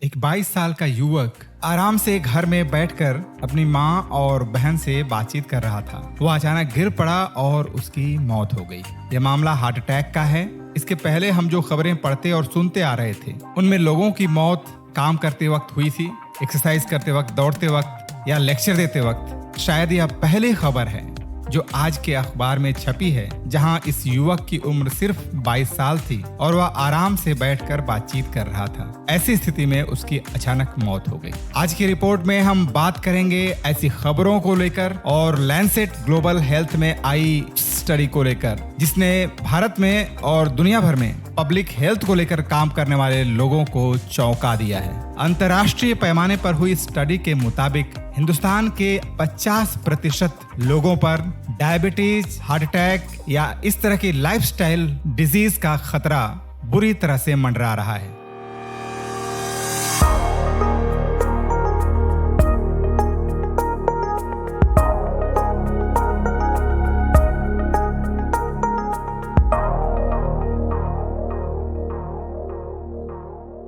एक 22 साल का युवक आराम से घर में बैठकर अपनी माँ और बहन से बातचीत कर रहा था। वो अचानक गिर पड़ा और उसकी मौत हो गई। यह मामला हार्ट अटैक का है। इसके पहले हम जो खबरें पढ़ते और सुनते आ रहे थे, उनमें लोगों की मौत काम करते वक्त हुई थी, एक्सरसाइज करते वक्त, दौड़ते वक्त या लेक्चर देते वक्त। शायद यह पहली खबर है जो आज के अखबार में छपी है, जहां इस युवक की उम्र सिर्फ 22 साल थी और वह आराम से बैठकर बातचीत कर रहा था। ऐसी स्थिति में उसकी अचानक मौत हो गई। आज की रिपोर्ट में हम बात करेंगे ऐसी खबरों को लेकर और लैंसेट ग्लोबल हेल्थ में आई स्टडी को लेकर, जिसने भारत में और दुनिया भर में पब्लिक हेल्थ को लेकर काम करने वाले लोगों को चौंका दिया है। अंतर्राष्ट्रीय पैमाने पर हुई स्टडी के मुताबिक हिंदुस्तान के 50% लोगों पर डायबिटीज, हार्ट अटैक या इस तरह की लाइफस्टाइल डिजीज का खतरा बुरी तरह से मंडरा रहा है।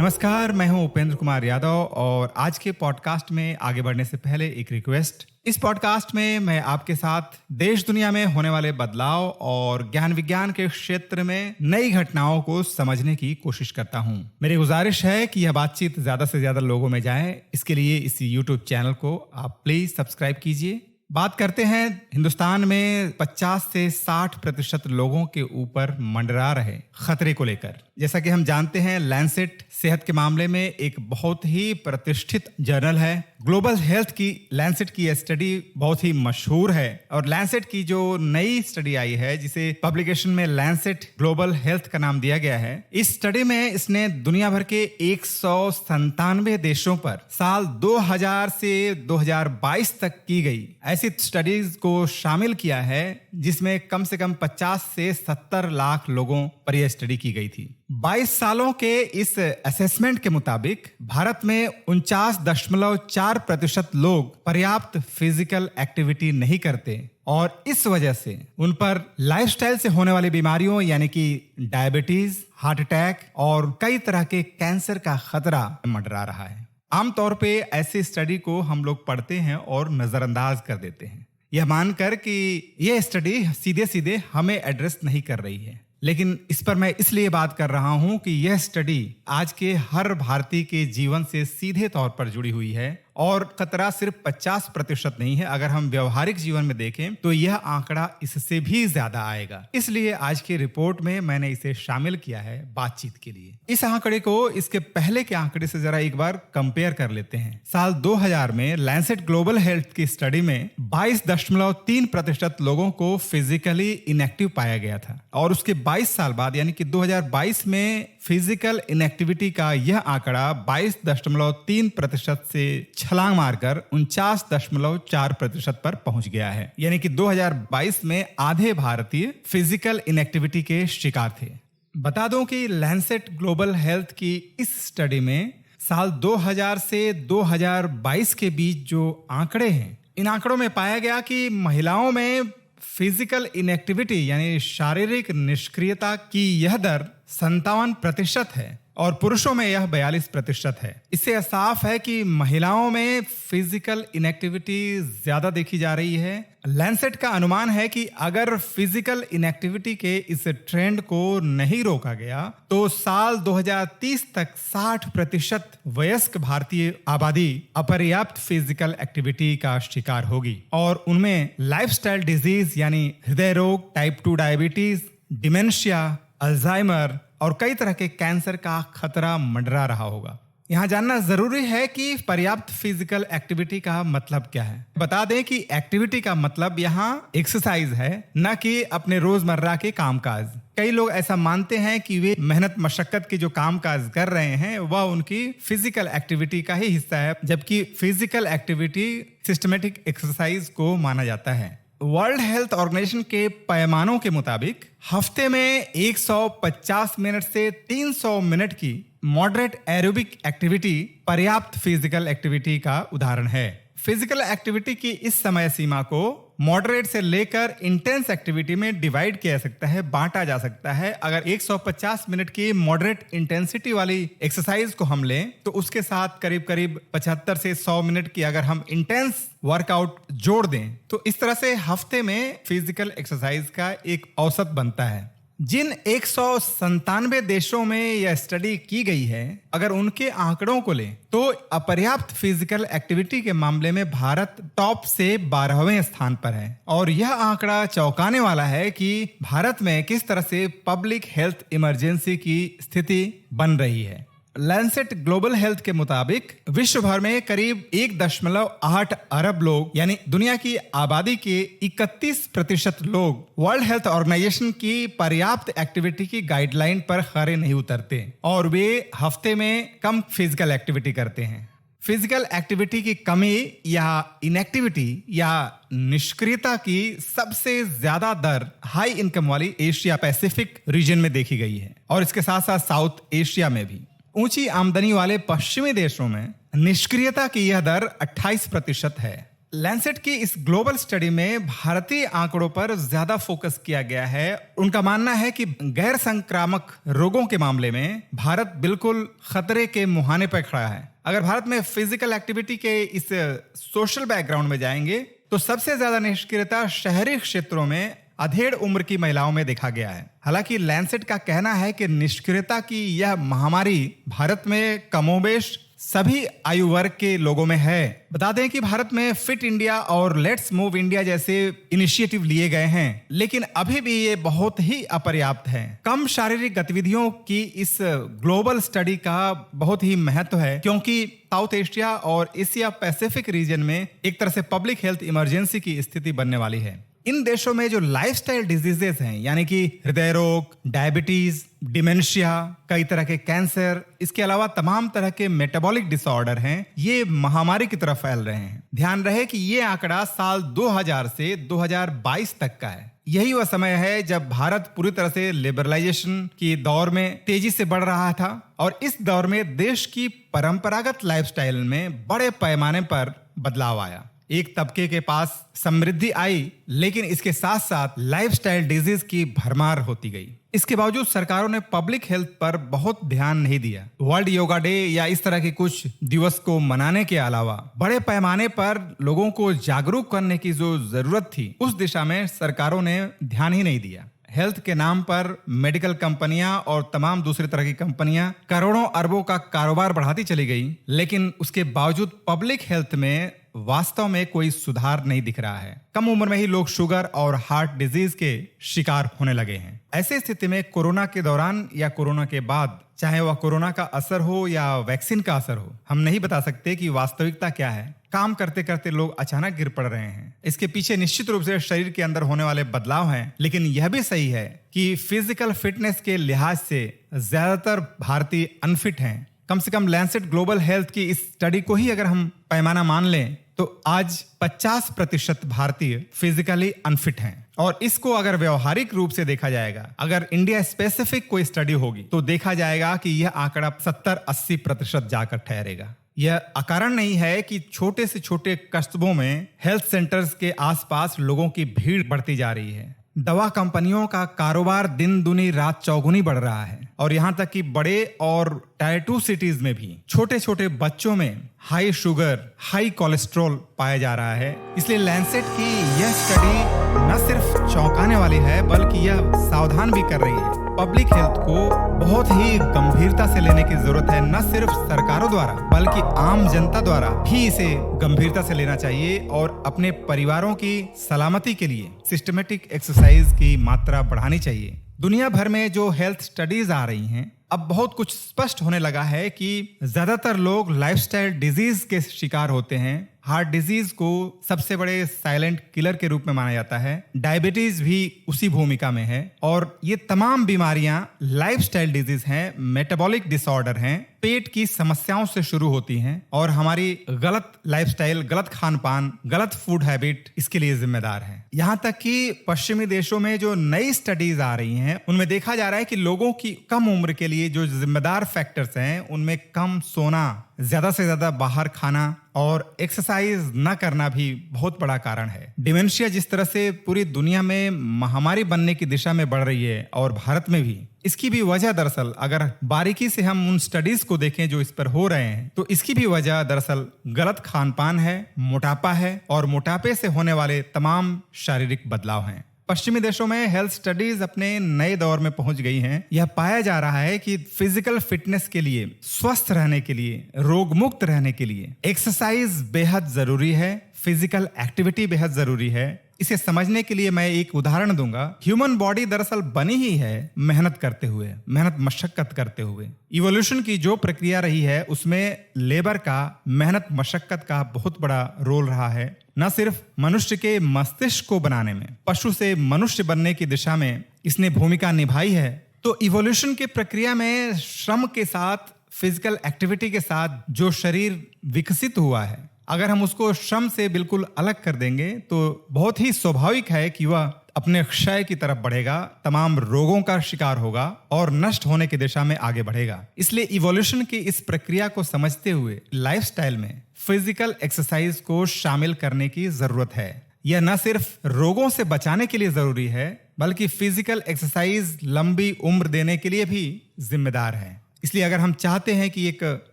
नमस्कार, मैं हूं उपेंद्र कुमार यादव और आज के पॉडकास्ट में आगे बढ़ने से पहले एक रिक्वेस्ट। इस पॉडकास्ट में मैं आपके साथ देश दुनिया में होने वाले बदलाव और ज्ञान विज्ञान के क्षेत्र में नई घटनाओं को समझने की कोशिश करता हूं। मेरी गुजारिश है कि यह बातचीत ज्यादा से ज्यादा लोगों में जाए। इसके लिए इस YouTube चैनल को आप प्लीज सब्सक्राइब कीजिए। बात करते हैं हिंदुस्तान में 50 से 60% लोगों के ऊपर मंडरा रहे खतरे को लेकर। जैसा कि हम जानते हैं, लैंसेट सेहत के मामले में एक बहुत ही प्रतिष्ठित जर्नल है। ग्लोबल हेल्थ की लैंसेट की यह स्टडी बहुत ही मशहूर है और लैंसेट की जो नई स्टडी आई है, जिसे पब्लिकेशन में लैंसेट ग्लोबल हेल्थ का नाम दिया गया है, इस स्टडी में इसने दुनिया भर के 197 देशों पर साल 2000 से 2022 तक की गई ऐसी स्टडीज को शामिल किया है, जिसमें कम से कम 50 से 70 लाख लोगों पर यह स्टडी की गई थी। 22 सालों के इस असेसमेंट के मुताबिक भारत में 49.4% लोग पर्याप्त फिजिकल एक्टिविटी नहीं करते और इस वजह से उन पर लाइफस्टाइल से होने वाली बीमारियों यानी कि डायबिटीज, हार्ट अटैक और कई तरह के कैंसर का खतरा मंडरा रहा है। आमतौर पे ऐसी स्टडी को हम लोग पढ़ते हैं और नजरअंदाज कर देते हैं, यह मानकर कि यह स्टडी सीधे सीधे हमें एड्रेस नहीं कर रही है। लेकिन इस पर मैं इसलिए बात कर रहा हूं कि यह स्टडी आज के हर भारतीय के जीवन से सीधे तौर पर जुड़ी हुई है और खतरा सिर्फ 50% नहीं है। अगर हम व्यवहारिक जीवन में देखें तो यह आंकड़ा इससे भी ज्यादा आएगा। इसलिए आज की रिपोर्ट में मैंने इसे शामिल किया है बातचीत के लिए। इस आंकड़े को इसके पहले के आंकड़े से जरा एक बार कंपेयर कर लेते हैं। साल 2000 में लैंसेट ग्लोबल हेल्थ की स्टडी में 22.3% लोगों को फिजिकली इनएक्टिव पाया गया था और उसके 22 साल बाद यानी कि 2022 में फिजिकल इनएक्टिविटी का यह आंकड़ा 22.3% से छलांग मारकर 49.4% पर पहुंच गया है। यानी कि 2022 में आधे भारतीय फिजिकल इनएक्टिविटी के शिकार थे। बता दूं कि लैंसेट ग्लोबल हेल्थ की इस स्टडी में साल 2000 से 2022 के बीच जो आंकड़े हैं, इन आंकड़ों में पाया गया कि महिलाओं में फिजिकल इनएक्टिविटी यानी शारीरिक निष्क्रियता की यह दर 57% है और पुरुषों में यह 42% है। इससे साफ है कि महिलाओं में फिजिकल इनएक्टिविटी ज्यादा देखी जा रही है। लैंसेट का अनुमान है कि अगर फिजिकल इनएक्टिविटी के इस ट्रेंड को नहीं रोका गया तो साल 2030 तक 60% वयस्क भारतीय आबादी अपर्याप्त फिजिकल एक्टिविटी का शिकार होगी और उनमें लाइफस्टाइल डिजीज यानी हृदय रोग, टाइप 2 डायबिटीज, डिमेंशिया, अल्जाइमर और कई तरह के कैंसर का खतरा मंडरा रहा होगा। यहाँ जानना जरूरी है कि पर्याप्त फिजिकल एक्टिविटी का मतलब क्या है। बता दें कि एक्टिविटी का मतलब यहाँ एक्सरसाइज है, न कि अपने रोजमर्रा के कामकाज। कई लोग ऐसा मानते हैं कि वे मेहनत मशक्कत के जो कामकाज कर रहे हैं वह उनकी फिजिकल एक्टिविटी का ही हिस्सा है, जबकि फिजिकल एक्टिविटी सिस्टमेटिक एक्सरसाइज को माना जाता है। वर्ल्ड हेल्थ ऑर्गेनाइजेशन के पैमानों के मुताबिक हफ्ते में 150 मिनट से 300 मिनट की मॉडरेट एरोबिक एक्टिविटी पर्याप्त फिजिकल एक्टिविटी का उदाहरण है। फिजिकल एक्टिविटी की इस समय सीमा को मॉडरेट से लेकर इंटेंस एक्टिविटी में डिवाइड किया जा सकता है, बांटा जा सकता है। अगर 150 मिनट की मॉडरेट इंटेंसिटी वाली एक्सरसाइज को हम लें तो उसके साथ करीब करीब 75 से 100 मिनट की अगर हम इंटेंस वर्कआउट जोड़ दें तो इस तरह से हफ्ते में फिजिकल एक्सरसाइज का एक औसत बनता है। जिन 197 देशों में यह स्टडी की गई है, अगर उनके आंकड़ों को लें तो अपर्याप्त फिजिकल एक्टिविटी के मामले में भारत टॉप से 12वें स्थान पर है। और यह आंकड़ा चौंकाने वाला है कि भारत में किस तरह से पब्लिक हेल्थ इमरजेंसी की स्थिति बन रही है। लैंसेट ग्लोबल हेल्थ के मुताबिक विश्व भर में करीब 1.8 अरब लोग यानी दुनिया की आबादी के 31% लोग वर्ल्ड हेल्थ ऑर्गेनाइजेशन की पर्याप्त एक्टिविटी की गाइडलाइन पर खरे नहीं उतरते और वे हफ्ते में कम फिजिकल एक्टिविटी करते हैं। फिजिकल एक्टिविटी की कमी या इनएक्टिविटी या निष्क्रियता की सबसे ज्यादा दर हाई इनकम वाली एशिया पैसिफिक रीजन में देखी गई है और इसके साथ साथ साउथ एशिया में भी। ऊंची आमदनी वाले पश्चिमी देशों में निष्क्रियता की यह दर 28% है। लैंसेट की इस ग्लोबल स्टडी में भारतीय आंकड़ों पर ज्यादा फोकस किया गया है। उनका मानना है कि गैर संक्रामक रोगों के मामले में भारत बिल्कुल खतरे के मुहाने पर खड़ा है। अगर भारत में फिजिकल एक्टिविटी के इस सोशल बैकग्राउंड में जाएंगे तो सबसे ज्यादा निष्क्रियता शहरी क्षेत्रों में अधेड़ उम्र की महिलाओं में देखा गया है। हालांकि लैंसेट का कहना है कि निष्क्रियता की यह महामारी भारत में कमोबेश सभी आयु वर्ग के लोगों में है। बता दें कि भारत में फिट इंडिया और लेट्स मूव इंडिया जैसे इनिशिएटिव लिए गए हैं, लेकिन अभी भी ये बहुत ही अपर्याप्त है। कम शारीरिक गतिविधियों की इस ग्लोबल स्टडी का बहुत ही महत्व है क्योंकि साउथ एशिया और एशिया पैसिफिक रीजन में एक तरह से पब्लिक हेल्थ इमरजेंसी की स्थिति बनने वाली है। इन देशों में जो लाइफस्टाइल डिजीजेस हैं यानी कि हृदय रोग, डायबिटीज, डिमेंशिया, कई तरह के कैंसर, इसके अलावा तमाम तरह के मेटाबॉलिक डिसऑर्डर हैं, ये महामारी की तरफ फैल रहे हैं। ध्यान रहे कि ये आंकड़ा साल 2000 से 2022 तक का है। यही वह समय है जब भारत पूरी तरह से लिबरलाइजेशन की दौर में तेजी से बढ़ रहा था और इस दौर में देश की परंपरागत लाइफस्टाइल में बड़े पैमाने पर बदलाव आया। एक तबके के पास समृद्धि आई, लेकिन इसके साथ साथ लाइफस्टाइल डिजीज की भरमार होती गई। इसके बावजूद सरकारों ने पब्लिक हेल्थ पर बहुत ध्यान नहीं दिया। वर्ल्ड योगा डे या इस तरह के कुछ दिवस को मनाने के अलावा बड़े पैमाने पर लोगों को जागरूक करने की जो जरूरत थी, उस दिशा में सरकारों ने ध्यान ही नहीं दिया। हेल्थ के नाम पर मेडिकल कंपनियां और तमाम दूसरी तरह की कंपनियां करोड़ों अरबों का कारोबार बढ़ाती चली गई, लेकिन उसके बावजूद पब्लिक हेल्थ में वास्तव में कोई सुधार नहीं दिख रहा है। कम उम्र में ही लोग शुगर और हार्ट डिजीज के शिकार होने लगे हैं। ऐसी स्थिति में कोरोना के दौरान या कोरोना के बाद, चाहे वह कोरोना का असर हो या वैक्सीन का असर हो, हम नहीं बता सकते कि वास्तविकता क्या है। काम करते करते लोग अचानक गिर पड़ रहे हैं। इसके पीछे निश्चित रूप से शरीर के अंदर होने वाले बदलाव हैं, लेकिन यह भी सही है कि फिजिकल फिटनेस के लिहाज से ज्यादातर भारतीय अनफिट हैं। कम से कम लैंसेट ग्लोबल हेल्थ की इस स्टडी को ही अगर हम पैमाना मान लें तो आज 50% भारतीय फिजिकली अनफिट हैं। और इसको अगर व्यवहारिक रूप से देखा जाएगा, अगर इंडिया स्पेसिफिक कोई स्टडी होगी तो देखा जाएगा कि यह आंकड़ा 70-80% जाकर ठहरेगा। यह अकारण नहीं है कि छोटे से छोटे कस्बों में हेल्थ सेंटर्स के आसपास लोगों की भीड़ बढ़ती जा रही है। दवा कंपनियों का कारोबार दिन दुनी रात चौगुनी बढ़ रहा है और यहां तक कि बड़े और टायर 2 सिटीज में भी छोटे छोटे बच्चों में हाई शुगर, हाई कोलेस्ट्रॉल पाया जा रहा है। इसलिए लैंसेट की यह स्टडी न सिर्फ चौंकाने वाली है बल्कि यह सावधान भी कर रही है। पब्लिक हेल्थ को बहुत ही गंभीरता से लेने की जरूरत है। न सिर्फ सरकारों द्वारा बल्कि आम जनता द्वारा भी इसे गंभीरता से लेना चाहिए और अपने परिवारों की सलामती के लिए सिस्टमेटिक एक्सरसाइज की मात्रा बढ़ानी चाहिए। दुनिया भर में जो हेल्थ स्टडीज आ रही हैं, अब बहुत कुछ स्पष्ट होने लगा है कि ज्यादातर लोग लाइफस्टाइल डिजीज के शिकार होते हैं। हार्ट डिजीज को सबसे बड़े साइलेंट किलर के रूप में माना जाता है। डायबिटीज भी उसी भूमिका में है और ये तमाम बीमारियां लाइफस्टाइल डिजीज हैं, मेटाबॉलिक डिसऑर्डर हैं, पेट की समस्याओं से शुरू होती हैं और हमारी गलत लाइफस्टाइल, गलत खान पान, गलत फूड हैबिट इसके लिए जिम्मेदार है। यहाँ तक कि पश्चिमी देशों में जो नई स्टडीज आ रही हैं, उनमें देखा जा रहा है कि लोगों की कम उम्र के लिए लिए जो जिम्मेदार फैक्टर्स हैं उनमें कम सोना, ज्यादा से ज्यादा बाहर खाना और एक्सरसाइज न करना भी बहुत बड़ा कारण है। डिमेंशिया जिस तरह से पूरी दुनिया में महामारी बनने की दिशा में बढ़ रही है और भारत में भी, इसकी भी वजह दरअसल अगर बारीकी से हम उन स्टडीज को देखें जो इस पर हो रहे हैं तो इसकी भी वजह दरअसल गलत खान पान है, मोटापा है और मोटापे से होने वाले तमाम शारीरिक बदलाव हैं। पश्चिमी देशों में हेल्थ स्टडीज अपने नए दौर में पहुंच गई हैं। यह पाया जा रहा है कि फिजिकल फिटनेस के लिए, स्वस्थ रहने के लिए, रोग मुक्त रहने के लिए एक्सरसाइज बेहद जरूरी है, फिजिकल एक्टिविटी बेहद जरूरी है। इसे समझने के लिए मैं एक उदाहरण दूंगा। ह्यूमन बॉडी दरअसल बनी ही है मेहनत करते हुए, मेहनत मशक्कत करते हुए। इवोल्यूशन की जो प्रक्रिया रही है उसमें लेबर का, मेहनत मशक्कत का बहुत बड़ा रोल रहा है। न सिर्फ मनुष्य के मस्तिष्क को बनाने में, पशु से मनुष्य बनने की दिशा में इसने भूमिका निभाई है। तो इवोल्यूशन की प्रक्रिया में श्रम के साथ, फिजिकल एक्टिविटी के साथ जो शरीर विकसित हुआ है, अगर हम उसको श्रम से बिल्कुल अलग कर देंगे तो बहुत ही स्वाभाविक है कि वह अपने क्षय की तरफ बढ़ेगा, तमाम रोगों का शिकार होगा और नष्ट होने की दिशा में आगे बढ़ेगा। इसलिए इवोल्यूशन की इस प्रक्रिया को समझते हुए लाइफस्टाइल में फिजिकल एक्सरसाइज को शामिल करने की जरूरत है। यह न सिर्फ रोगों से बचाने के लिए जरूरी है बल्कि फिजिकल एक्सरसाइज लंबी उम्र देने के लिए भी जिम्मेदार है। इसलिए अगर हम चाहते हैं कि एक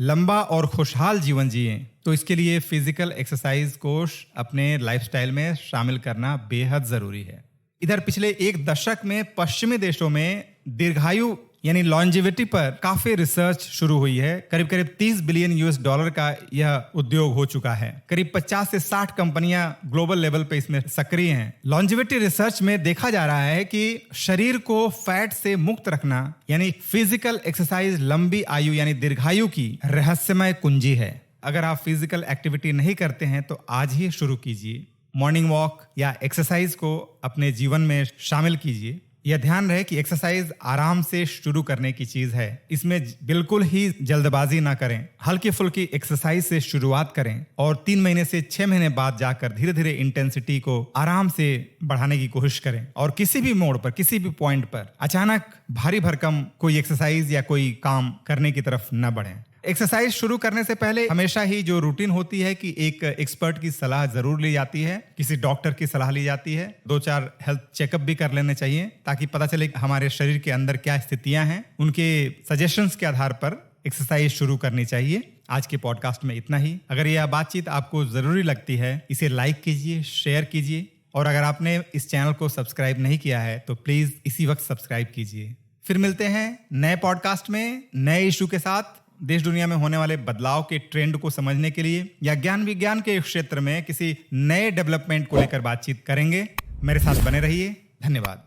लंबा और खुशहाल जीवन जिएं तो इसके लिए फिजिकल एक्सरसाइज को अपने लाइफस्टाइल में शामिल करना बेहद जरूरी है। इधर पिछले एक दशक में पश्चिमी देशों में दीर्घायु यानी लॉन्जेविटी पर काफी रिसर्च शुरू हुई है। करीब करीब $30 बिलियन का यह उद्योग हो चुका है। करीब 50 से 60 कंपनियां ग्लोबल लेवल पे इसमें सक्रिय हैं। लॉन्जेविटी रिसर्च में देखा जा रहा है कि शरीर को फैट से मुक्त रखना यानी फिजिकल एक्सरसाइज लंबी आयु यानी दीर्घायु की रहस्यमय कुंजी है। अगर आप फिजिकल एक्टिविटी नहीं करते हैं तो आज ही शुरू कीजिए। मॉर्निंग वॉक या एक्सरसाइज को अपने जीवन में शामिल कीजिए। यह ध्यान रहे कि एक्सरसाइज आराम से शुरू करने की चीज है। इसमें बिल्कुल ही जल्दबाजी ना करें। हल्की फुल्की एक्सरसाइज से शुरुआत करें और 3 महीने से 6 महीने बाद जाकर धीरे धीरे इंटेंसिटी को आराम से बढ़ाने की कोशिश करें। और किसी भी मोड़ पर, किसी भी पॉइंट पर अचानक भारी भरकम कोई एक्सरसाइज या कोई काम करने की तरफ न बढ़ें। एक्सरसाइज शुरू करने से पहले हमेशा ही जो रूटीन होती है कि एक एक्सपर्ट की सलाह जरूर ली जाती है, किसी डॉक्टर की सलाह ली जाती है। 2-4 हेल्थ चेकअप भी कर लेने चाहिए ताकि पता चले हमारे शरीर के अंदर क्या स्थितियां हैं। उनके सजेशंस के आधार पर एक्सरसाइज शुरू करनी चाहिए। आज के पॉडकास्ट में इतना ही। अगर यह बातचीत आपको जरूरी लगती है इसे लाइक कीजिए, शेयर कीजिए और अगर आपने इस चैनल को सब्सक्राइब नहीं किया है तो प्लीज इसी वक्त सब्सक्राइब कीजिए। फिर मिलते हैं नए पॉडकास्ट में नए इशू के साथ। देश दुनिया में होने वाले बदलाव के ट्रेंड को समझने के लिए या ज्ञान विज्ञान के क्षेत्र में किसी नए डेवलपमेंट को लेकर बातचीत करेंगे। मेरे साथ बने रहिए। धन्यवाद।